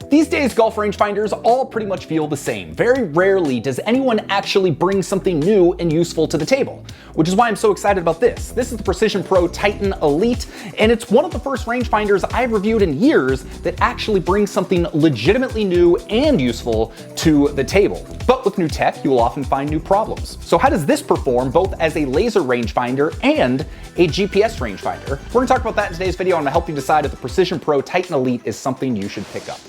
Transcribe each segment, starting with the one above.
These days, golf rangefinders all pretty much feel the same. Very rarely does anyone actually bring something new and useful to the table, which is why I'm so excited about this. This is the Precision Pro Titan Elite, and it's one of the first rangefinders I've reviewed in years that actually brings something legitimately new and useful to the table. But with new tech, you will often find new problems. So how does this perform both as a laser rangefinder and a GPS rangefinder? We're gonna talk about that in today's video. I'm gonna help you decide if the Precision Pro Titan Elite is something you should pick up.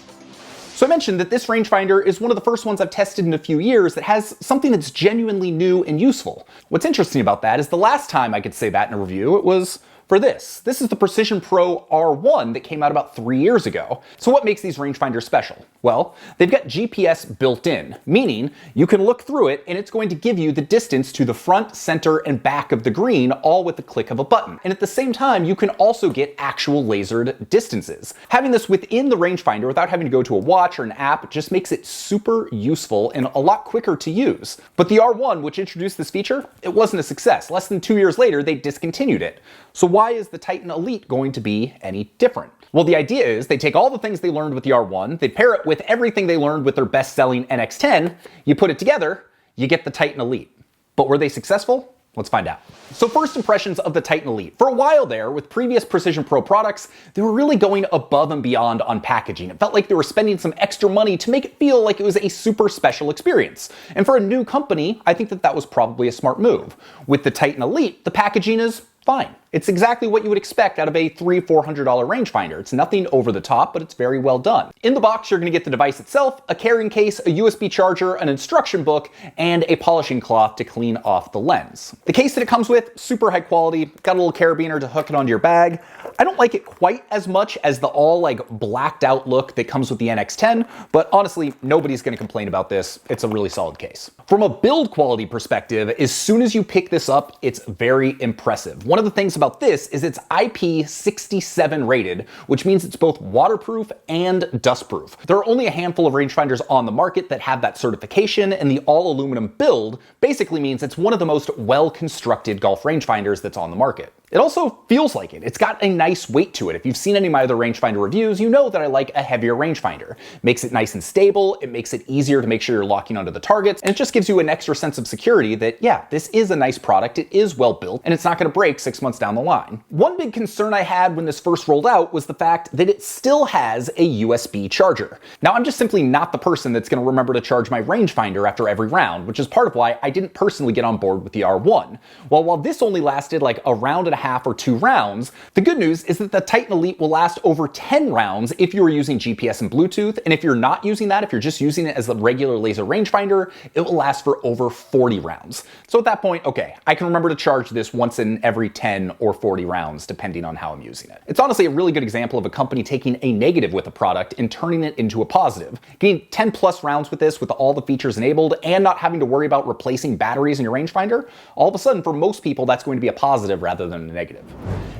So I mentioned that this rangefinder is one of the first ones I've tested in a few years that has something that's genuinely new and useful. What's interesting about that is the last time I could say that in a review, it was for this. This is the Precision Pro R1 that came out about 3 years ago. So what makes these rangefinders special? Well, they've got GPS built in, meaning you can look through it and it's going to give you the distance to the front, center, and back of the green, all with the click of a button. And at the same time, you can also get actual lasered distances. Having this within the rangefinder without having to go to a watch or an app just makes it super useful and a lot quicker to use. But the R1, which introduced this feature, it wasn't a success. Less than 2 years later, they discontinued it. So why is the Titan Elite going to be any different? Well, the idea is they take all the things they learned with the R1, they pair it with everything they learned with their best-selling NX10, you put it together, you get the Titan Elite. But were they successful? Let's find out. So first impressions of the Titan Elite. For a while there, with previous Precision Pro products, they were really going above and beyond on packaging. It felt like they were spending some extra money to make it feel like it was a super special experience. And for a new company, I think that that was probably a smart move. With the Titan Elite, the packaging is fine. It's exactly what you would expect out of a $300-400 rangefinder. It's nothing over the top, but it's very well done. In the box, you're going to get the device itself, a carrying case, a USB charger, an instruction book, and a polishing cloth to clean off the lens. The case that it comes with, super high quality, got a little carabiner to hook it onto your bag. I don't like it quite as much as the all blacked out look that comes with the NX10, but honestly, nobody's going to complain about this. It's a really solid case. From a build quality perspective, as soon as you pick this up, it's very impressive. One of the things about this is it's IP67 rated, which means it's both waterproof and dustproof. There are only a handful of rangefinders on the market that have that certification, and the all aluminum build basically means it's one of the most well-constructed golf rangefinders that's on the market. It also feels like it. It's got a nice weight to it. If you've seen any of my other rangefinder reviews, you know that I like a heavier rangefinder. It makes it nice and stable, it makes it easier to make sure you're locking onto the targets, and it just gives you an extra sense of security that, yeah, this is a nice product, it is well built, and it's not gonna break 6 months down the line. One big concern I had when this first rolled out was the fact that it still has a USB charger. Now, I'm just simply not the person that's gonna remember to charge my rangefinder after every round, which is part of why I didn't personally get on board with the R1. While this only lasted like a round and a half or 2 rounds, the good news is that the Titan Elite will last over 10 rounds if you are using GPS and Bluetooth, and if you're not using that, if you're just using it as a regular laser rangefinder, it will last for over 40 rounds. So at that point, okay, I can remember to charge this once in every 10 or 40 rounds, depending on how I'm using it. It's honestly a really good example of a company taking a negative with a product and turning it into a positive. Getting 10 plus rounds with this, with all the features enabled, and not having to worry about replacing batteries in your rangefinder, all of a sudden, for most people, that's going to be a positive rather than a negative.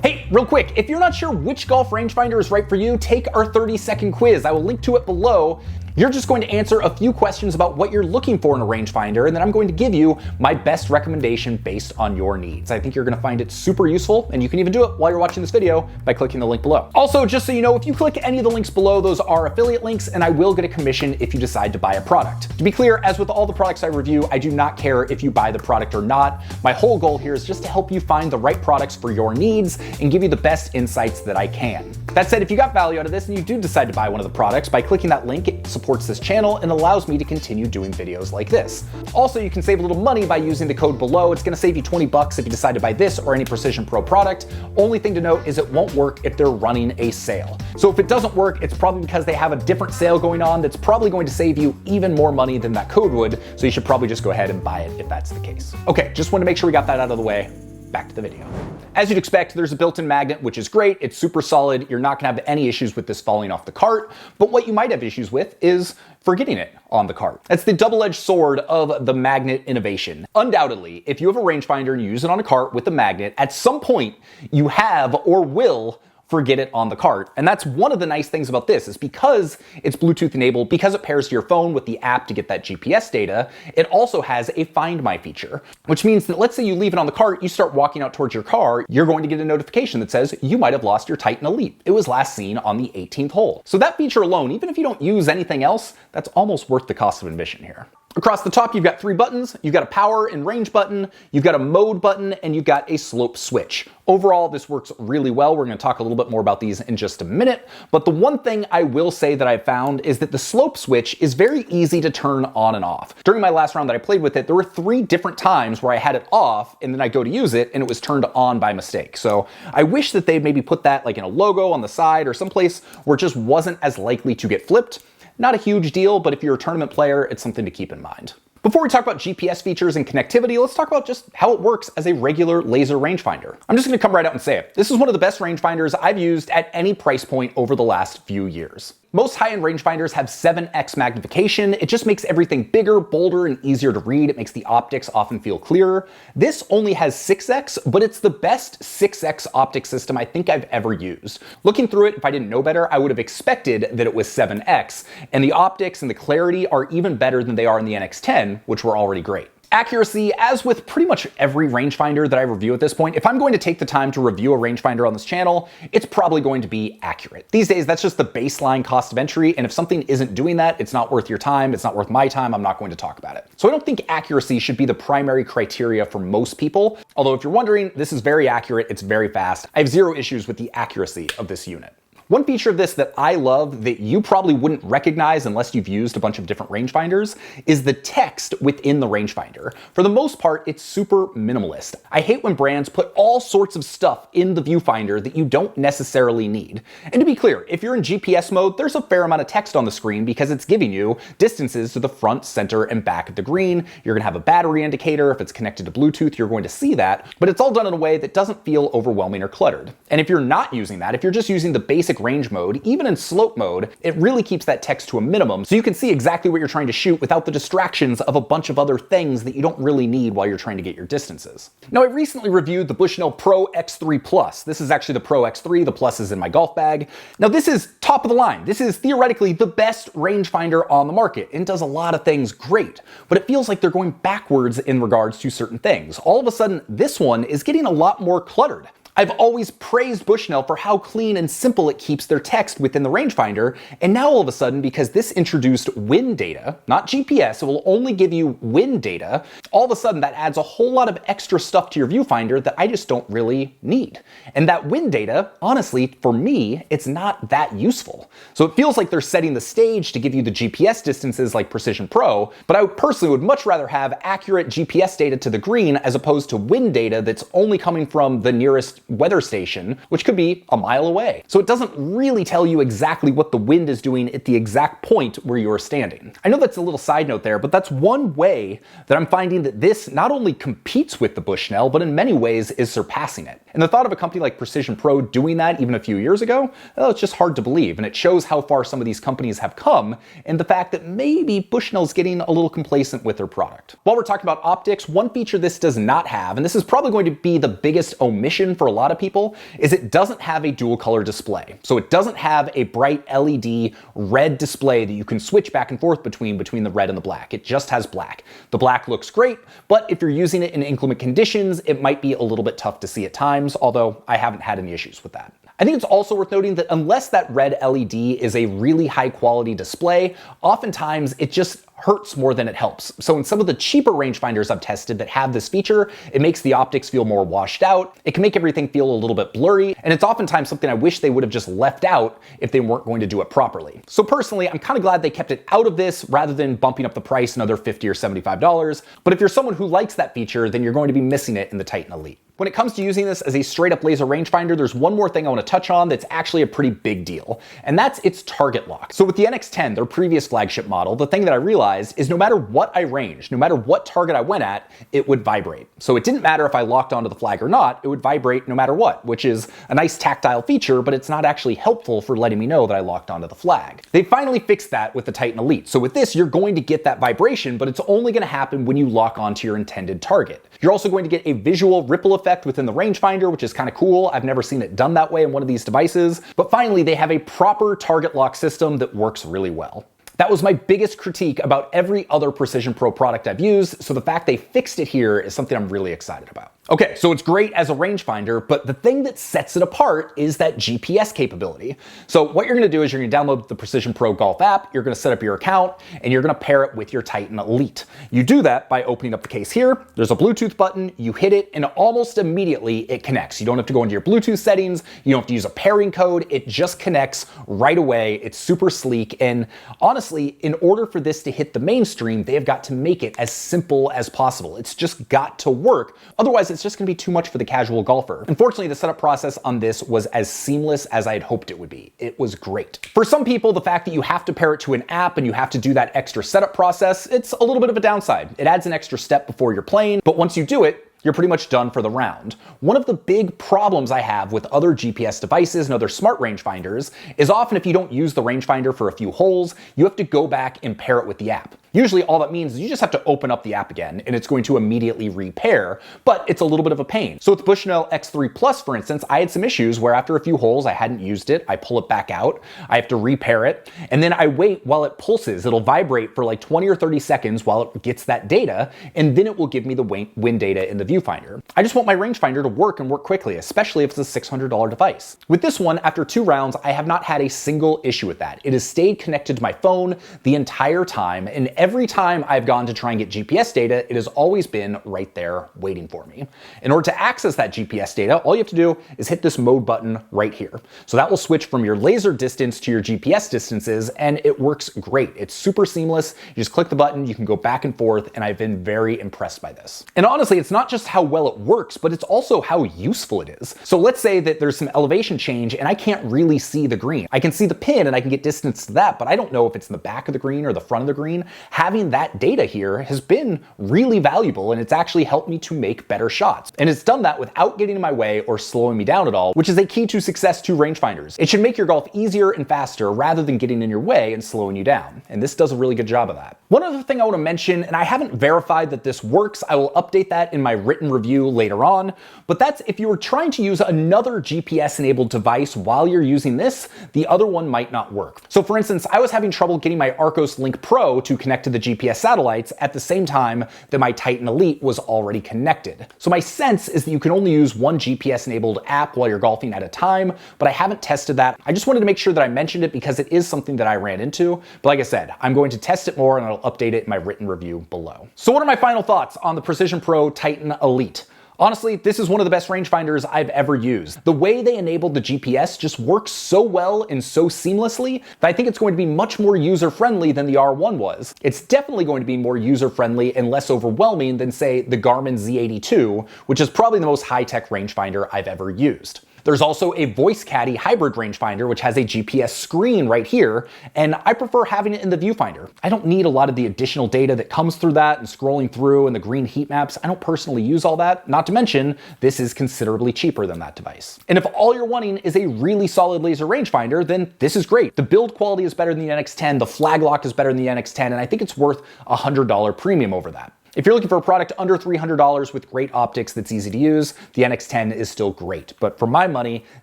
Hey, real quick, if you're not sure which golf rangefinder is right for you, take our 30-second quiz. I will link to it below. You're just going to answer a few questions about what you're looking for in a rangefinder, and then I'm going to give you my best recommendation based on your needs. I think you're going to find it super useful, and you can even do it while you're watching this video by clicking the link below. Also, just so you know, if you click any of the links below, those are affiliate links, and I will get a commission if you decide to buy a product. To be clear, as with all the products I review, I do not care if you buy the product or not. My whole goal here is just to help you find the right products for your needs and give you the best insights that I can. That said, if you got value out of this and you do decide to buy one of the products, by clicking that link, it supports this channel and allows me to continue doing videos like this. Also, you can save a little money by using the code below. It's gonna save you 20 bucks if you decide to buy this or any Precision Pro product. Only thing to note is it won't work if they're running a sale. So if it doesn't work, it's probably because they have a different sale going on that's probably going to save you even more money than that code would, so you should probably just go ahead and buy it if that's the case. Okay, just wanted to make sure we got that out of the way. Back to the video. As you'd expect, there's a built-in magnet, which is great. It's super solid. You're not gonna have any issues with this falling off the cart, but what you might have issues with is forgetting it on the cart. That's the double-edged sword of the magnet innovation. Undoubtedly, if you have a rangefinder and you use it on a cart with a magnet, at some point you have or will forget it on the cart. And that's one of the nice things about this, is because it's Bluetooth enabled, because it pairs to your phone with the app to get that GPS data, it also has a Find My feature, which means that let's say you leave it on the cart, you start walking out towards your car, you're going to get a notification that says you might have lost your Titan Elite. It was last seen on the 18th hole. So that feature alone, even if you don't use anything else, that's almost worth the cost of admission here. Across the top, you've got 3 buttons. You've got a power and range button, you've got a mode button, and you've got a slope switch. Overall, this works really well. We're going to talk a little bit more about these in just a minute. But the one thing I will say that I've found is that the slope switch is very easy to turn on and off. During my last round that I played with it, there were 3 different times where I had it off and then I go to use it and it was turned on by mistake. So I wish that they maybe put that like in a logo on the side or someplace where it just wasn't as likely to get flipped. Not a huge deal, but if you're a tournament player, it's something to keep in mind. Before we talk about GPS features and connectivity, let's talk about just how it works as a regular laser rangefinder. I'm just going to come right out and say it. This is one of the best rangefinders I've used at any price point over the last few years. Most high-end rangefinders have 7x magnification. It just makes everything bigger, bolder, and easier to read. It makes the optics often feel clearer. This only has 6x, but it's the best 6x optic system I think I've ever used. Looking through it, if I didn't know better, I would have expected that it was 7x, and the optics and the clarity are even better than they are in the NX10, which were already great. Accuracy, as with pretty much every rangefinder that I review at this point, if I'm going to take the time to review a rangefinder on this channel, it's probably going to be accurate. These days, that's just the baseline cost of entry, and if something isn't doing that, it's not worth your time, it's not worth my time, I'm not going to talk about it. So I don't think accuracy should be the primary criteria for most people, although if you're wondering, this is very accurate, it's very fast. I have 0 issues with the accuracy of this unit. One feature of this that I love that you probably wouldn't recognize unless you've used a bunch of different rangefinders is the text within the rangefinder. For the most part, it's super minimalist. I hate when brands put all sorts of stuff in the viewfinder that you don't necessarily need. And to be clear, if you're in GPS mode, there's a fair amount of text on the screen because it's giving you distances to the front, center, and back of the green. You're gonna have a battery indicator. If it's connected to Bluetooth, you're going to see that, but it's all done in a way that doesn't feel overwhelming or cluttered. And if you're not using that, if you're just using the basic range mode, even in slope mode, it really keeps that text to a minimum so you can see exactly what you're trying to shoot without the distractions of a bunch of other things that you don't really need while you're trying to get your distances. Now, I recently reviewed the Bushnell Pro X3 Plus. This is actually the Pro X3, the Plus is in my golf bag. Now, this is top of the line. This is theoretically the best rangefinder on the market and does a lot of things great, but it feels like they're going backwards in regards to certain things. All of a sudden, this one is getting a lot more cluttered. I've always praised Bushnell for how clean and simple it keeps their text within the rangefinder, and now all of a sudden, because this introduced wind data, not GPS, it will only give you wind data, all of a sudden that adds a whole lot of extra stuff to your viewfinder that I just don't really need. And that wind data, honestly, for me, it's not that useful. So it feels like they're setting the stage to give you the GPS distances like Precision Pro, but I personally would much rather have accurate GPS data to the green as opposed to wind data that's only coming from the nearest weather station, which could be a mile away. So it doesn't really tell you exactly what the wind is doing at the exact point where you're standing. I know that's a little side note there, but that's one way that I'm finding that this not only competes with the Bushnell, but in many ways is surpassing it. And the thought of a company like Precision Pro doing that even a few years ago, well, it's just hard to believe. And it shows how far some of these companies have come and the fact that maybe Bushnell's getting a little complacent with their product. While we're talking about optics, one feature this does not have, and this is probably going to be the biggest omission for a lot of people, is it doesn't have a dual color display. So it doesn't have a bright LED red display that you can switch back and forth between the red and the black. It just has black. The black looks great, but if you're using it in inclement conditions, it might be a little bit tough to see at times, although I haven't had any issues with that. I think it's also worth noting that unless that red LED is a really high quality display, oftentimes it just hurts more than it helps. So in some of the cheaper rangefinders I've tested that have this feature, it makes the optics feel more washed out. It can make everything feel a little bit blurry, and it's oftentimes something I wish they would have just left out if they weren't going to do it properly. So personally, I'm kind of glad they kept it out of this rather than bumping up the price another $50 or $75. But if you're someone who likes that feature, then you're going to be missing it in the Titan Elite. When it comes to using this as a straight up laser rangefinder, there's one more thing I want to touch on that's actually a pretty big deal, and that's its target lock. So with the NX10, their previous flagship model, the thing that I realized realized is no matter what I ranged, no matter what target I went at, it would vibrate. So it didn't matter if I locked onto the flag or not, it would vibrate no matter what, which is a nice tactile feature, but it's not actually helpful for letting me know that I locked onto the flag. They finally fixed that with the Titan Elite. So with this, you're going to get that vibration, but it's only going to happen when you lock onto your intended target. You're also going to get a visual ripple effect within the rangefinder, which is kind of cool. I've never seen it done that way in one of these devices. But finally, they have a proper target lock system that works really well. That was my biggest critique about every other Precision Pro product I've used, so the fact they fixed it here is something I'm really excited about. Okay, so it's great as a rangefinder, but the thing that sets it apart is that GPS capability. So what you're gonna do is you're gonna download the Precision Pro Golf app, you're gonna set up your account, and you're gonna pair it with your Titan Elite. You do that by opening up the case here, there's a Bluetooth button, you hit it, and almost immediately it connects. You don't have to go into your Bluetooth settings, you don't have to use a pairing code, it just connects right away. It's super sleek, and honestly, in order for this to hit the mainstream, they have got to make it as simple as possible. It's just got to work. Otherwise, it's just gonna be too much for the casual golfer. Unfortunately, the setup process on this was as seamless as I had hoped it would be. It was great. For some people, the fact that you have to pair it to an app and you have to do that extra setup process, it's a little bit of a downside. It adds an extra step before you're playing, but once you do it, you're pretty much done for the round. One of the big problems I have with other GPS devices and other smart rangefinders is often if you don't use the rangefinder for a few holes, you have to go back and pair it with the app. Usually all that means is you just have to open up the app again and it's going to immediately repair, but it's a little bit of a pain. So with Bushnell X3 Plus, for instance, I had some issues where after a few holes I hadn't used it, I pull it back out, I have to repair it, and then I wait while it pulses. It'll vibrate for like 20 or 30 seconds while it gets that data, and then it will give me the wind data in the viewfinder. I just want my rangefinder to work and work quickly, especially if it's a $600 device. With this one, after 2 rounds, I have not had a single issue with that. It has stayed connected to my phone the entire time, and every time I've gone to try and get GPS data, it has always been right there waiting for me. In order to access that GPS data, all you have to do is hit this mode button right here. So that will switch from your laser distance to your GPS distances, and it works great. It's super seamless. You just click the button, you can go back and forth, and I've been very impressed by this. And honestly, it's not just how well it works, but it's also how useful it is. So let's say that there's some elevation change and I can't really see the green. I can see the pin and I can get distance to that, but I don't know if it's in the back of the green or the front of the green. Having that data here has been really valuable, and it's actually helped me to make better shots. And it's done that without getting in my way or slowing me down at all, which is a key to success to rangefinders. It should make your golf easier and faster rather than getting in your way and slowing you down. And this does a really good job of that. One other thing I want to mention, and I haven't verified that this works, I will update that in my written review later on, but that's if you were trying to use another GPS enabled device while you're using this, the other one might not work. So for instance, I was having trouble getting my Arcos Link Pro to connect to the GPS satellites at the same time that my Titan Elite was already connected. So my sense is that you can only use one GPS enabled app while you're golfing at a time, but I haven't tested that. I just wanted to make sure that I mentioned it because it is something that I ran into. But like I said, I'm going to test it more and I'll update it in my written review below. So what are my final thoughts on the Precision Pro Titan Elite? Honestly, this is one of the best rangefinders I've ever used. The way they enabled the GPS just works so well and so seamlessly that I think it's going to be much more user-friendly than the R1 was. It's definitely going to be more user-friendly and less overwhelming than, say, the Garmin Z82, which is probably the most high-tech rangefinder I've ever used. There's also a Voice Caddy hybrid rangefinder, which has a GPS screen right here, and I prefer having it in the viewfinder. I don't need a lot of the additional data that comes through that and scrolling through and the green heat maps. I don't personally use all that, not to mention, this is considerably cheaper than that device. And if all you're wanting is a really solid laser rangefinder, then this is great. The build quality is better than the NX10, the flag lock is better than the NX10, and I think it's worth a $100 premium over that. If you're looking for a product under $300 with great optics that's easy to use, the NX10 is still great. But for my money,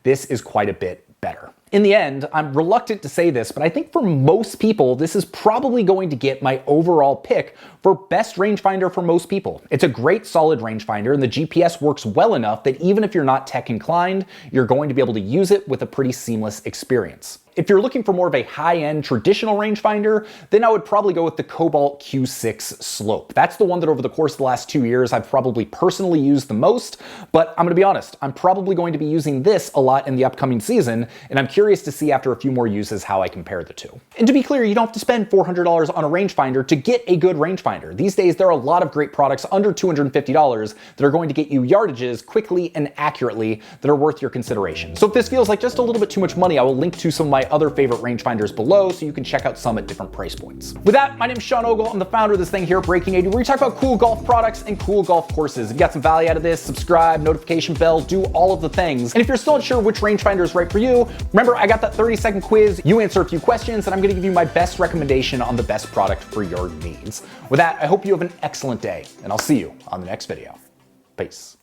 this is quite a bit better. In the end, I'm reluctant to say this, but I think for most people, this is probably going to get my overall pick for best rangefinder for most people. It's a great solid rangefinder, and the GPS works well enough that even if you're not tech inclined, you're going to be able to use it with a pretty seamless experience. If you're looking for more of a high-end traditional rangefinder, then I would probably go with the Cobalt Q6 Slope. That's the one that over the course of the last 2 years I've probably personally used the most, but I'm gonna be honest, I'm probably going to be using this a lot in the upcoming season, and I'm curious to see after a few more uses how I compare the two. And to be clear, you don't have to spend $400 on a rangefinder to get a good rangefinder. These days, there are a lot of great products under $250 that are going to get you yardages quickly and accurately that are worth your consideration. So if this feels like just a little bit too much money, I will link to some of my other favorite rangefinders below so you can check out some at different price points. With that, my name's Sean Ogle. I'm the founder of this thing here, Breaking 80, where we talk about cool golf products and cool golf courses. If you got some value out of this, subscribe, notification bell, do all of the things. And if you're still unsure which rangefinder is right for you, remember I got that 30-second quiz. You answer a few questions and I'm gonna give you my best recommendation on the best product for your needs. With that, I hope you have an excellent day and I'll see you on the next video. Peace.